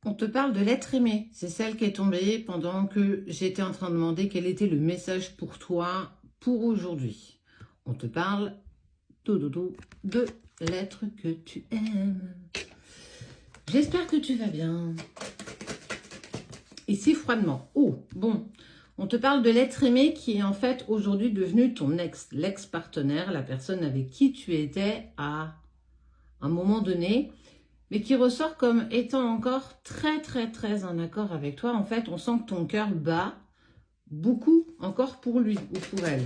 On te parle de l'être aimé. C'est celle qui est tombée pendant que j'étais en train de demander quel était le message pour toi, pour aujourd'hui. On te parle de l'être que tu aimes. J'espère que tu vas bien. Ici, froidement. Oh, bon. On te parle de l'être aimé qui est en fait aujourd'hui devenu ton l'ex-partenaire, la personne avec qui tu étais à un moment donné, mais qui ressort comme étant encore très en accord avec toi. En fait, on sent que ton cœur bat beaucoup encore pour lui ou pour elle.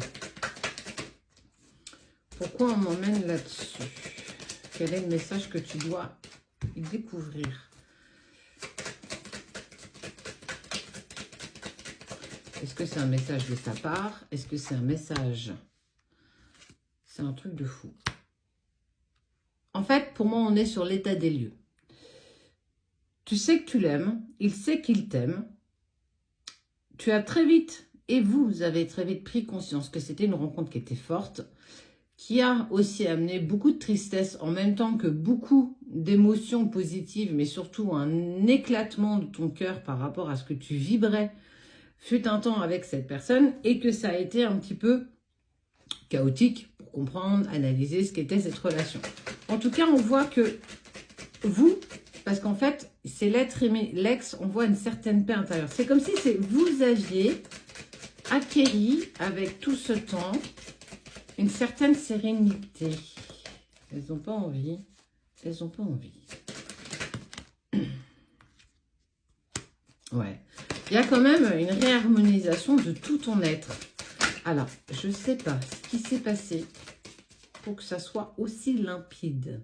Pourquoi on m'emmène là-dessus? Quel est le message que tu dois découvrir? Est-ce que c'est un message de sa part? Est-ce que c'est un message? C'est un truc de fou. En fait, pour moi, on est sur l'état des lieux. Tu sais que tu l'aimes, il sait qu'il t'aime. Tu as très vite, et vous avez très vite pris conscience que c'était une rencontre qui était forte, qui a aussi amené beaucoup de tristesse en même temps que beaucoup d'émotions positives, mais surtout un éclatement de ton cœur par rapport à ce que tu vibrais fut un temps avec cette personne et que ça a été un petit peu chaotique pour comprendre, analyser ce qu'était cette relation. En tout cas, on voit que vous, parce qu'en fait, c'est l'être aimé, l'ex, on voit une certaine paix intérieure. C'est comme si vous aviez acquéri avec tout ce temps une certaine sérénité. Elles n'ont pas envie. Elles n'ont pas envie. Ouais. Il y a quand même une réharmonisation de tout ton être. Alors, je ne sais pas ce qui s'est passé pour que ça soit aussi limpide.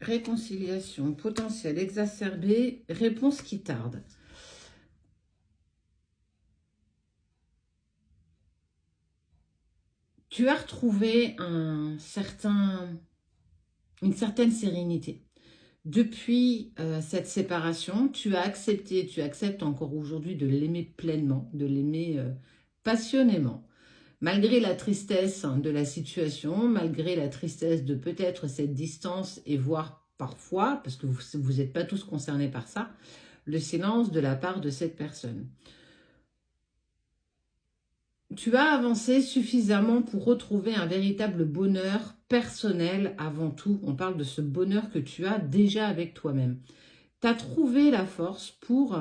Réconciliation, potentiel exacerbé, réponse qui tarde. Tu as retrouvé une certaine sérénité. Depuis cette séparation, tu as accepté, tu acceptes encore aujourd'hui de l'aimer pleinement, de l'aimer passionnément. Malgré la tristesse de la situation, malgré la tristesse de peut-être cette distance et voire parfois, parce que vous n'êtes pas tous concernés par ça, le silence de la part de cette personne. Tu as avancé suffisamment pour retrouver un véritable bonheur personnel avant tout. On parle de ce bonheur que tu as déjà avec toi-même. Tu as trouvé la force pour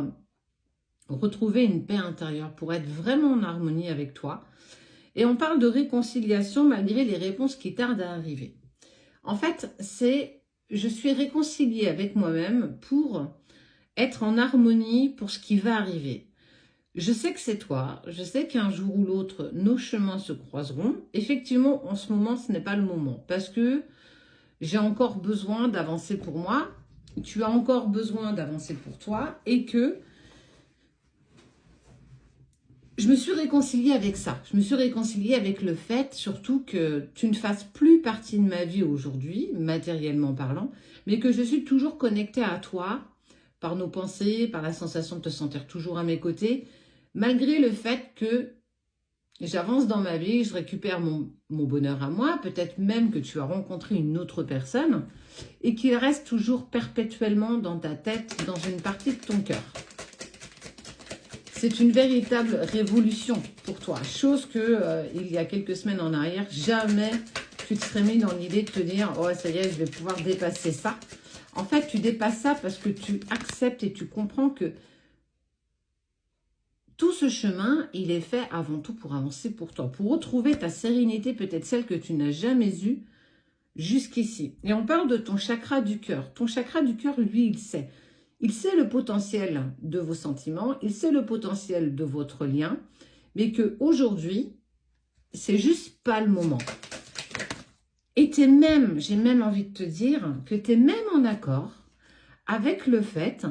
retrouver une paix intérieure, pour être vraiment en harmonie avec toi. Et on parle de réconciliation malgré les réponses qui tardent à arriver. En fait, je suis réconciliée avec moi-même pour être en harmonie pour ce qui va arriver. Je sais que c'est toi, je sais qu'un jour ou l'autre, nos chemins se croiseront. Effectivement, en ce moment, ce n'est pas le moment parce que j'ai encore besoin d'avancer pour moi, tu as encore besoin d'avancer pour toi et que je me suis réconciliée avec ça. Je me suis réconciliée avec le fait surtout que tu ne fasses plus partie de ma vie aujourd'hui, matériellement parlant, mais que je suis toujours connectée à toi par nos pensées, par la sensation de te sentir toujours à mes côtés, malgré le fait que j'avance dans ma vie, je récupère mon bonheur à moi, peut-être même que tu as rencontré une autre personne et qu'il reste toujours perpétuellement dans ta tête, dans une partie de ton cœur. C'est une véritable révolution pour toi, chose que il y a quelques semaines en arrière, jamais tu te serais mis dans l'idée de te dire « Oh, ça y est, je vais pouvoir dépasser ça ». En fait, tu dépasses ça parce que tu acceptes et tu comprends que tout ce chemin, il est fait avant tout pour avancer pour toi, pour retrouver ta sérénité, peut-être celle que tu n'as jamais eue jusqu'ici. Et on parle de ton chakra du cœur. Ton chakra du cœur, lui, il sait. Il sait le potentiel de vos sentiments, il sait le potentiel de votre lien, mais qu'aujourd'hui, c'est juste pas le moment. Et j'ai même envie de te dire que tu es même en accord avec le fait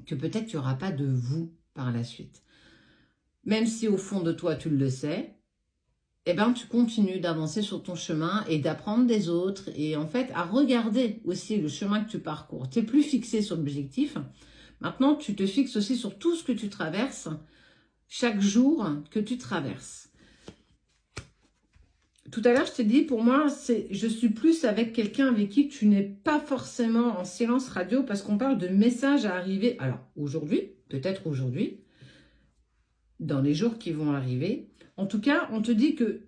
que peut-être il n'y aura pas de vous par la suite. Même si au fond de toi, tu le sais, eh ben, tu continues d'avancer sur ton chemin et d'apprendre des autres et en fait à regarder aussi le chemin que tu parcours. Tu n'es plus fixé sur l'objectif. Maintenant, tu te fixes aussi sur tout ce que tu traverses chaque jour que tu traverses. Tout à l'heure, je t'ai dit, pour moi, je suis plus avec quelqu'un avec qui tu n'es pas forcément en silence radio parce qu'on parle de messages à arriver. Alors, aujourd'hui, peut-être aujourd'hui, dans les jours qui vont arriver. En tout cas, on te dit que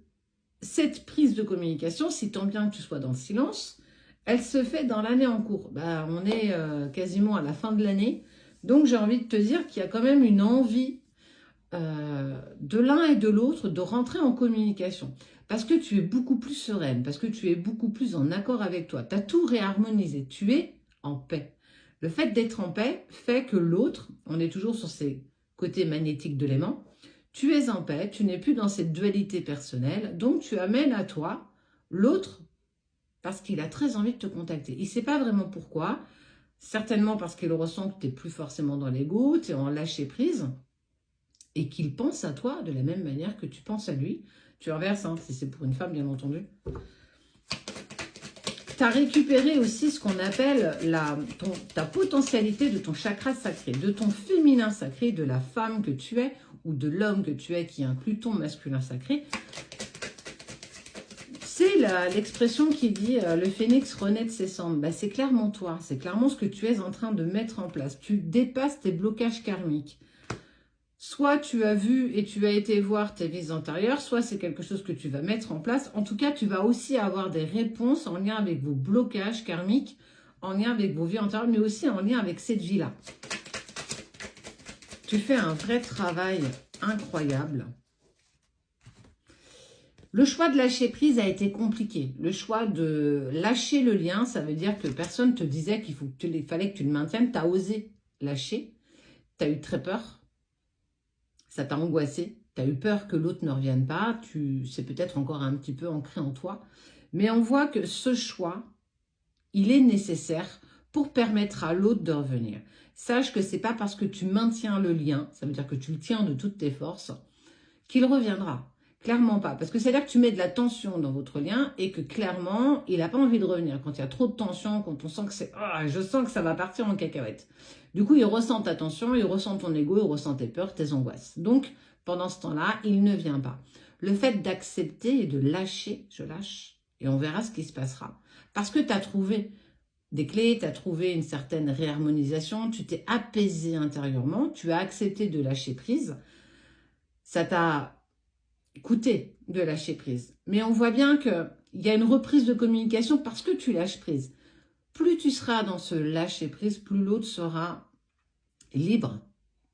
cette prise de communication, si tant bien que tu sois dans le silence, elle se fait dans l'année en cours. Bah, on est quasiment à la fin de l'année. Donc, j'ai envie de te dire qu'il y a quand même une envie de l'un et de l'autre de rentrer en communication. Parce que tu es beaucoup plus sereine, parce que tu es beaucoup plus en accord avec toi. Tu as tout réharmonisé, tu es en paix. Le fait d'être en paix fait que l'autre, on est toujours sur ces côtés magnétiques de l'aimant, tu es en paix, tu n'es plus dans cette dualité personnelle, donc tu amènes à toi l'autre parce qu'il a très envie de te contacter. Il ne sait pas vraiment pourquoi, certainement parce qu'il ressent que tu n'es plus forcément dans l'ego, tu es en lâcher prise, et qu'il pense à toi de la même manière que tu penses à lui. Tu inverses, hein, si c'est pour une femme, bien entendu. Tu as récupéré aussi ce qu'on appelle ta potentialité de ton chakra sacré, de ton féminin sacré, de la femme que tu es, ou de l'homme que tu es, qui inclut ton masculin sacré. C'est l'expression qui dit « le phénix renaît de ses cendres ». Bah, c'est clairement toi, c'est clairement ce que tu es en train de mettre en place. Tu dépasses tes blocages karmiques. Soit tu as vu et tu as été voir tes vies antérieures, soit c'est quelque chose que tu vas mettre en place. En tout cas, tu vas aussi avoir des réponses en lien avec vos blocages karmiques, en lien avec vos vies antérieures, mais aussi en lien avec cette vie-là. Tu fais un vrai travail incroyable. Le choix de lâcher prise a été compliqué. Le choix de lâcher le lien, ça veut dire que personne ne te disait qu'il fallait que tu le maintiennes. Tu as osé lâcher. Tu as eu très peur. Ça t'a angoissé, tu as eu peur que l'autre ne revienne pas, c'est peut-être encore un petit peu ancré en toi. Mais on voit que ce choix, il est nécessaire pour permettre à l'autre de revenir. Sache que ce n'est pas parce que tu maintiens le lien, ça veut dire que tu le tiens de toutes tes forces, qu'il reviendra. Clairement pas. Parce que c'est-à-dire que tu mets de la tension dans votre lien et que clairement, il n'a pas envie de revenir. Quand il y a trop de tension, quand on sent que c'est « je sens que ça va partir en cacahuète ». Du coup, il ressent ta tension, il ressent ton ego, il ressent tes peurs, tes angoisses. Donc, pendant ce temps-là, il ne vient pas. Le fait d'accepter et de lâcher, je lâche, et on verra ce qui se passera. Parce que tu as trouvé des clés, tu as trouvé une certaine réharmonisation, tu t'es apaisé intérieurement, tu as accepté de lâcher prise. Ça t'a coûté de lâcher prise. Mais on voit bien qu'il y a une reprise de communication parce que tu lâches prise. Plus tu seras dans ce lâcher prise, plus l'autre sera libre,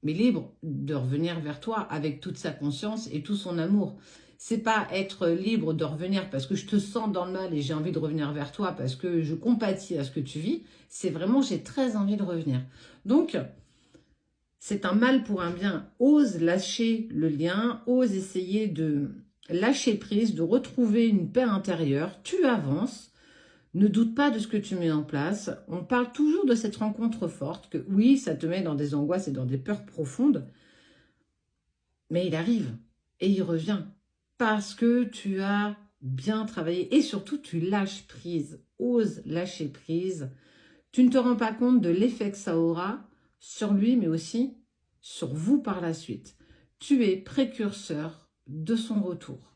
mais libre de revenir vers toi avec toute sa conscience et tout son amour. C'est pas être libre de revenir parce que je te sens dans le mal et j'ai envie de revenir vers toi parce que je compatis à ce que tu vis. C'est vraiment, j'ai très envie de revenir. Donc, c'est un mal pour un bien. Ose lâcher le lien, ose essayer de lâcher prise, de retrouver une paix intérieure. Tu avances. Ne doute pas de ce que tu mets en place. On parle toujours de cette rencontre forte, que oui, ça te met dans des angoisses et dans des peurs profondes, mais il arrive et il revient parce que tu as bien travaillé et surtout tu lâches prise, ose lâcher prise. Tu ne te rends pas compte de l'effet que ça aura sur lui, mais aussi sur vous par la suite. Tu es précurseur de son retour.